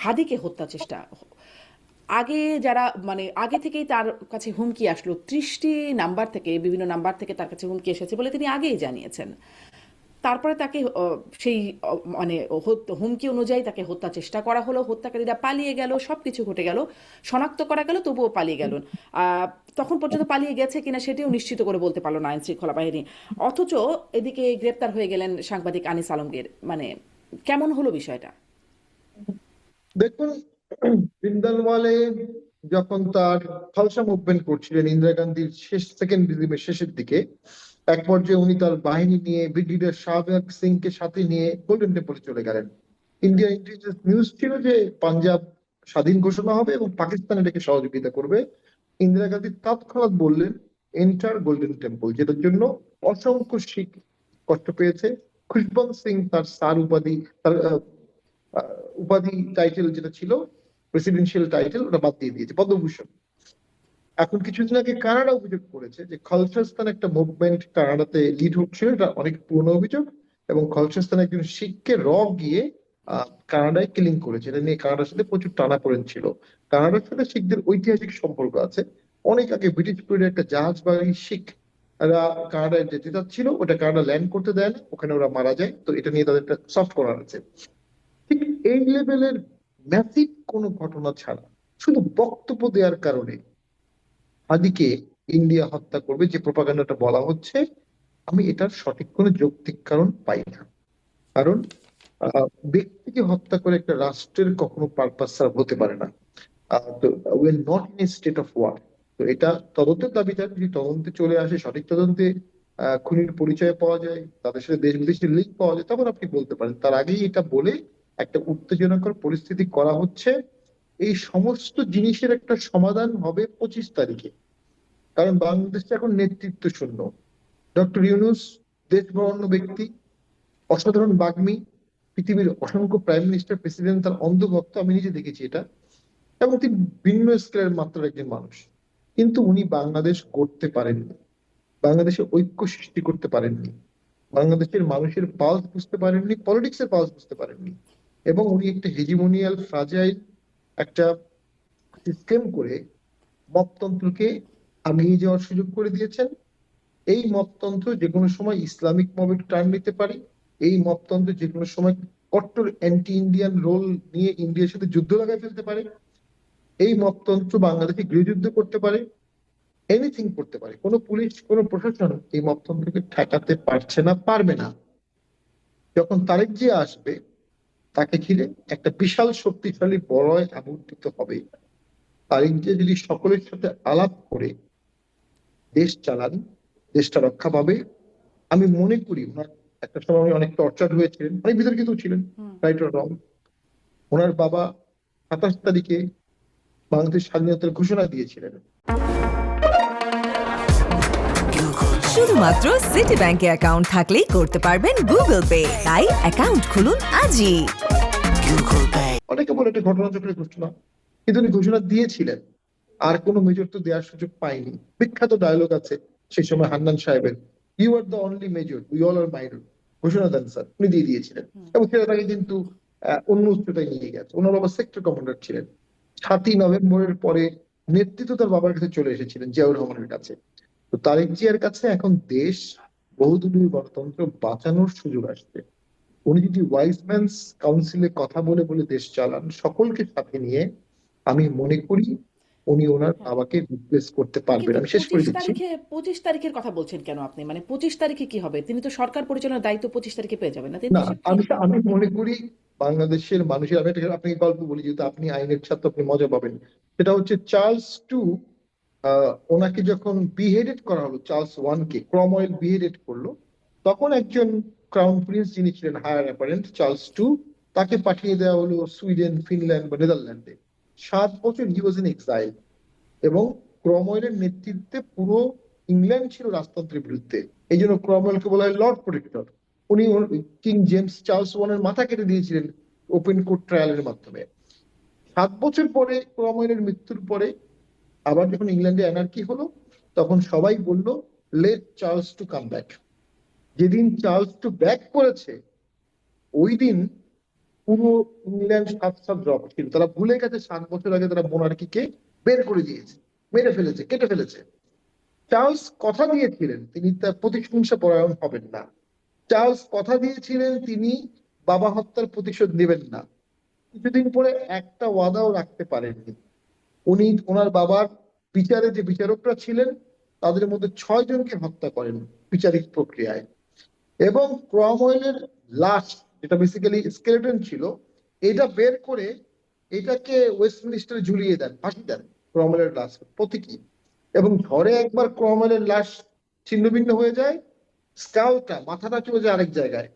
হাদিকে হত্যা চেষ্টা, আগে যারা মানে আগে থেকেই তার কাছে হুমকি আসলো, 30টি নাম্বার থেকে, বিভিন্ন নাম্বার থেকে তার কাছে হুমকি এসেছে বলে তিনি আগেই জানিয়েছেন। তারপরে তাকে সেই মানে হুমকি অনুযায়ী তাকে হত্যা চেষ্টা করা হলো, হত্যাকারীরা পালিয়ে গেল, সব কিছু ঘটে গেল, শনাক্ত করা গেল, তবুও পালিয়ে গেল। আহ, তখন পর্যন্ত পালিয়ে গেছে কিনা সেটিও নিশ্চিত করে বলতে পারলো না আইন শৃঙ্খলা বাহিনী। অথচ এদিকে গ্রেপ্তার হয়ে গেলেন সাংবাদিক আনিস আলমগীর। মানে কেমন হলো বিষয়টা? দেখুন, জিন্দালওয়ালে যখন তার খালসা মুভমেন্ট করছিলেন ইন্দিরা গান্ধীর সেকেন্ড রিজিমের শেষের দিকে, এক পর্যায়ে উনি তার বাহিনী নিয়ে ব্রিগেডিয়ার শাহবাগ সিং কে সাথে নিয়ে গোল্ডেন টেম্পলে চলে গেলেন। ইন্ডিয়া ইন্টেলিজেন্স নিউজ ছিল যে পাঞ্জাব স্বাধীন ঘোষণা হবে এবং পাকিস্তান এটাকে সহযোগিতা করবে। ইন্দিরা গান্ধী তৎক্ষণাৎ বললেন এন্টার গোল্ডেন টেম্পল, যেটার জন্য অসংখ্য শিখ কষ্ট পেয়েছে। খুশবন্ত সিং তার স্যার উপাধি, তার উপাধি টাইটেল যেটা ছিল প্রেসিডেন্সিয়াল টাইটেল, ওটা বাদ দিয়ে দিয়েছে, পদ্মভূষণ। এখন কিছুদিন আগে কানাডা অভিযোগ করেছে যে খালসাস্তান একটা মুভমেন্ট কানাডাতে লিড হচ্ছিল, এটা অনেক পুরনো অভিযোগ, এবং খালসাস্তান একজন শিখকে গিয়ে কানাডায় কিলিং করেছে। এটা নিয়ে কানাডার সাথে প্রচুর টানাপোড়েন ছিল। কানাডার সাথে শিখদের ঐতিহাসিক সম্পর্ক আছে। অনেক আগে ব্রিটিশ পিরিয়ডে একটা জাহাজবাহী শিখ এরা কানাডায় যেতে চাচ্ছিল, ওটা কানাডা ল্যান্ড করতে দেয় না, ওখানে ওরা মারা যায়। তো এটা নিয়ে তাদের একটা সফট করার আছে। ঠিক এই লেভেলের ম্যাসিভ কোনো ঘটনা ছাড়া শুধু বক্তব্য দেওয়ার কারণে হাদিকে ইন্ডিয়া হত্যা করবে যে প্রপাগান্ডাটা বলা হচ্ছে, আমি এটার সঠিক কোনো যৌক্তিক কারণ পাই না। কারণ ব্যক্তিকে হত্যা করে একটা রাষ্ট্রের কখনো পারপাস সার্ভ হতে পারে না। তো we are not in a state of war. তো এটা তদন্তের দাবিদার, যদি তদন্তে চলে আসে, সঠিক তদন্তে খুনির পরিচয় পাওয়া যায়, তাদের সাথে দেশ বিদেশের লিঙ্ক পাওয়া যায়, তখন আপনি বলতে পারেন। তার আগেই এটা বলে একটা উত্তেজনাকর পরিস্থিতি করা হচ্ছে। এই সমস্ত জিনিসের একটা সমাধান হবে 25 তারিখে। কারণ বাংলাদেশে এখন নেতৃত্ব শূন্য। ডক্টর ইউনূস দেশবরেণ্য ব্যক্তি, অসাধারণ বাগ্মী, পৃথিবীর অসংখ্য প্রাইম মিনিস্টার প্রেসিডেন্ট তার অন্ধভক্ত, আমি নিজে দেখেছি এটা। এবং তিনি ভিন্ন স্কেলের মাত্রার একজন মানুষ, কিন্তু উনি বাংলাদেশ গড়তে পারেননি, বাংলাদেশে ঐক্য সৃষ্টি করতে পারেননি, বাংলাদেশের মানুষের পালস বুঝতে পারেননি, পলিটিক্সের পালস বুঝতে পারেননি। এবং উনি একটা হেজিমোনিয়াল ফ্রাজাইল একটা সিস্টেম করে মপতন্ত্রকে আগিয়ে যাওয়ার সুযোগ করে দিয়েছেন। এই মপতন্ত্র যে কোনো সময় ইসলামিক মবে টার্ন নিতে পারে। এই মপতন্ত্র যে কোনো সময় কট্টর অ্যান্টি ইন্ডিয়ান রোল নিয়ে ইন্ডিয়ার সাথে যুদ্ধ লাগাই ফেলতে পারে। এই মপতন্ত্র বাংলাদেশে গৃহযুদ্ধ করতে পারে, এনিথিং করতে পারে। কোনো পুলিশ, কোনো প্রশাসন এই মপতন্ত্রকে ঠেকাতে পারছে না, পারবে না। যখন তারেক জিয়া আসবে, তাকে ঘিরে একটা বিশাল শক্তিশালী বলয় আবর্তিত হবে। তারেক জিয়া যদি সকলের সাথে আলাপ করে দেশ চালান, দেশটা রক্ষা পাবে। আমি মনে করি ওনার একটা সময় উনি অনেক টর্চার হয়েছিলেন, অনেক বিতর্কিত ছিলেন, রাইট অর রং। ওনার বাবা 27 তারিখে বাংলাদেশ স্বাধীনতার ঘোষণা দিয়েছিলেন। শুধুমাত্র সিটি ব্যাংকে অ্যাকাউন্ট থাকলেই করতে পারবেন গুগল পে। তাই অ্যাকাউন্ট খুলুন আজই। অনেকে বলে এটা ঘটনাচক্রের ঘোষণা, কিন্তু উনি ঘোষণা দিয়েছিলেন। আর কোনো মেজর তো দেওয়ার সুযোগ পাইনি। বিখ্যাত ডায়লগ আছে সেই সময় হান্নান সাহেবের, you are the only major, we all are minor. ঘোষণা দেন স্যার, উনি দিয়ে দিয়েছিলেন। এবং সেটা তাকে কিন্তু অন্য উচ্চতায় নিয়ে গেছে। ওনার বাবা সেক্টর কমান্ডার ছিলেন। 7ই নভেম্বরের পরে নেতৃত্ব তার বাবার কাছে চলে এসেছিলেন, জিয়াউর রহমানের কাছে। তো তারেক জিয়ার কাছে এখন দেশ, বহুদলীয় গণতন্ত্র বাঁচানোর সুযোগ আসছে। উনি যদি ওয়াইজম্যানস কাউন্সিলে কথা বলে বলে দেশ চালান, সকলকে সাথে নিয়ে, আমি মনে করি উনি ওনার হ্যাঁ, বাবাকে রিপ্লেস করতে পারবেন। কিন্তু আমি শেষ করে পঁচিশ দিচ্ছি। তারিখে 25 তারিখের কথা বলছেন কেন আপনি? মানে 25 তারিখে কি হবে? তিনি তো সরকার পরিচালনার দায়িত্ব 25 তারিখে পেয়ে যাবেন না, তিনি না, দেশে আমি ফিরবেন। আমি মনে করি বাংলাদেশের মানুষের, আমি আপনাকে গল্প বলি, যেহেতু আপনি আইনের ছাত্র, আপনি মজা পাবেন। সেটা হচ্ছে চার্লস টু, ওনাকে যখন বিহেডেড করা হলো, চার্লস 1 কে ক্রমওয়েল বিহেডেড করলো, তখন একজন ক্রাউন প্রিন্স যিনি ছিলেন হায়ার অ্যাপারেন্ট, চার্লস 2, তাকে পাঠিয়ে দেওয়া হলো সুইডেন, ফিনল্যান্ড বা নেদারল্যান্ডে। 7 বছর হি ওয়াজ ইন এক্সাইল। এবং ক্রমওয়েলের নেতৃত্বে পুরো ইংল্যান্ড ছিল রাজতন্ত্রের বিরুদ্ধে। এই জন্য ক্রমওয়েলকে বলা হয় লর্ড প্রোটেক্টর। উনি কিং জেমস চার্লস 1-এর মাথা কেটে দিয়েছিলেন ওপেন কোর্ট ট্রায়ালের মাধ্যমে। 7 বছর পরে, ক্রমওয়েলের মৃত্যুর পরে, আবার যখন ইংল্যান্ডে অ্যানার্কি হলো, তখন সবাই বলল লেট চার্লস 2 কাম ব্যাক। যেদিন চার্লস 2 ব্যাক করেছে, ওই দিন পুরো ইংল্যান্ড 7 ড্রপ ছিল, তারা ভুলে গেছে 7 বছর আগে তারা মোনার্কিকে বের করে দিয়েছে, মেরে ফেলেছে, কেটে ফেলেছে। চার্লস কথা দিয়েছিলেন তিনি তার প্রতিহিংসা পরায়ণ হবেন না। চার্লস কথা দিয়েছিলেন তিনি বাবা হত্যার প্রতিশোধ নেবেন না। কিছুদিন পরে একটা ওয়াদাও রাখতে পারেননি। উনি ওনার বাবার বিচারে যে বিচারকরা ছিলেন তাদের মধ্যে 6 জনকে হত্যা করেন বিচারিক প্রক্রিয়ায়, এবং ক্রমওয়েলের লাশ, যেটা বেসিক্যালি স্কেলেটন ছিল, এটা বের করে এটাকে ওয়েস্টমিনিস্টারে ঝুলিয়ে দেন, ফাঁসি দেন ক্রমওয়েলের লাশ প্রতীকী। এবং ঝড়ে একবার ক্রমওয়েলের লাশ ছিন্নভিন্ন হয়ে যায়, স্কালটা, মাথাটা চলে যায় আরেক জায়গায়।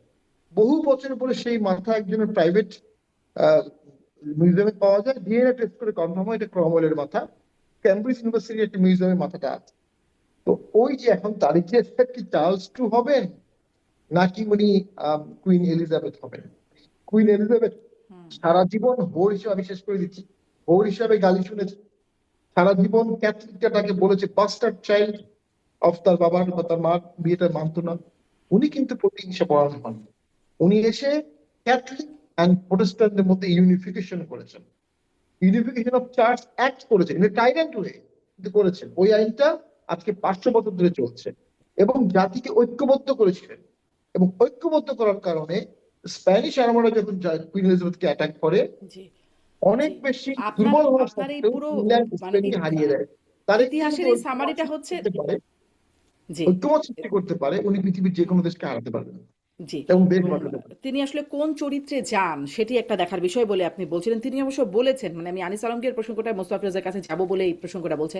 বহু বছর পরে সেই মাথা একজনের প্রাইভেট মিউজিয়ামে পাওয়া যায়, ডিএনএ টেস্ট করে কনফার্ম হয় এটা ক্রমওয়েলের মাথা। ক্যামব্রিজ ইউনিভার্সিটির একটা মিউজিয়ামে মাথাটা আছে। তো ওই যে এখন তারিখে কি চার্লস টু হবেন নাকি উনি কুইন এলিজাবেথ হবেন? কুইন এলিজাবেথ সারা জীবন হোর হিসেবে, আমি শেষ করে দিচ্ছি, হোর হিসাবে গালি শুনেছে সারা জীবন। ক্যাথলিকরা তাকে বলেছে বাস্টার্ড চাইল্ড অফ, তার বাবার বা তার মার বিয়েটা মানতো না। উনি কিন্তু প্রতিহিংসা পরায়ণ হন। উনি এসে ক্যাথলিক অ্যান্ড প্রোটেস্ট্যান্টের মধ্যে ইউনিফিকেশন করেছেন, ইউনিফিকেশন অফ চার্চ অ্যাক্ট করেছেন, টাইরেন্ট ওয়ে কিন্তু করেছেন। ওই আইনটা আজকে 500 বছর ধরে চলছে এবং জাতিকে ঐক্যবদ্ধ করেছিলেন। এবং ঐক্যবদ্ধ করার কারণে স্প্যানিশ আর্মারা যখন কুইন এলিজাবেথকে অ্যাটাক করে জি অনেক জি বেশি আপনার দুর্বল হওয়া আপনার এই সত্ত্বেও পুরো ইংল্যান্ড মানে স্পেনকে হারিয়ে দেয়। তার একটি ইতিহাসের যদি এই সামারিটা হচ্ছে করতে পারে, জি ঐক্যমত সৃষ্টি করতে পারে, উনি পৃথিবীর যে কোনো দেশকে হারাতে পারবেন জি এবং দেশ এবং বাঁচাতে পারবেন। তিনি আসলে কোন চরিত্রে যান সেটি একটা দেখার বিষয় বলে আপনি বলছিলেন। তিনি অবশ্য বলেছেন, মানে আমি আনিস আলমগীর প্রসঙ্গটা মোস্তফা ফিরোজের কাছে যাব বলে এই প্রসঙ্গটা বলছে,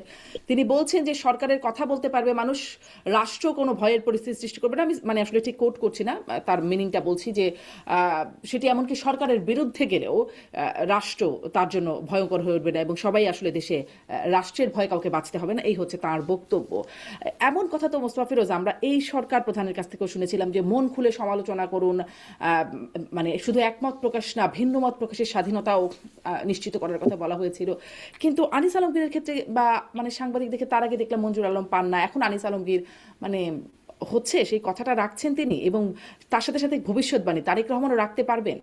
তিনি বলছেন যে সরকারের কথা বলতে পারবে মানুষ, রাষ্ট্র কোনো ভয়ের পরিস্থিতি সৃষ্টি করবে না। আমি মানে আসলে ঠিক কোট করছি না, তার মিনিংটা বলছি যে সেটি এমনকি সরকারের বিরুদ্ধে গেলেও রাষ্ট্র তার জন্য ভয়ঙ্কর হয়ে উঠবে না এবং সবাই আসলে দেশে রাষ্ট্রের ভয়ে কাউকে বাঁচতে হবে না, এই হচ্ছে তার বক্তব্য। এমন কথা তো মোস্তফা ফিরোজ আমরা এই সরকার প্রধানের কাছ থেকেও শুনেছিলাম যে মন খুলে সমালোচনা করুন, মানে শুধু একমত প্রকাশ না, ভিন্ন মত প্রকাশের স্বাধীনতাও নিশ্চিত করার কথা বলা হয়েছিল। কিন্তু আনিস আলমগীরের ক্ষেত্রে বা মানে সাংবাদিকদের তার আগে দেখলাম মঞ্জুর আলম পান্না, এখন আনিস আলমগীর মানে হচ্ছে সেই কথাটা রাখছেন তিনি, এবং তার সাথে সাথে ভবিষ্যৎবাণী তারেক রহমানও রাখতে পারবেন।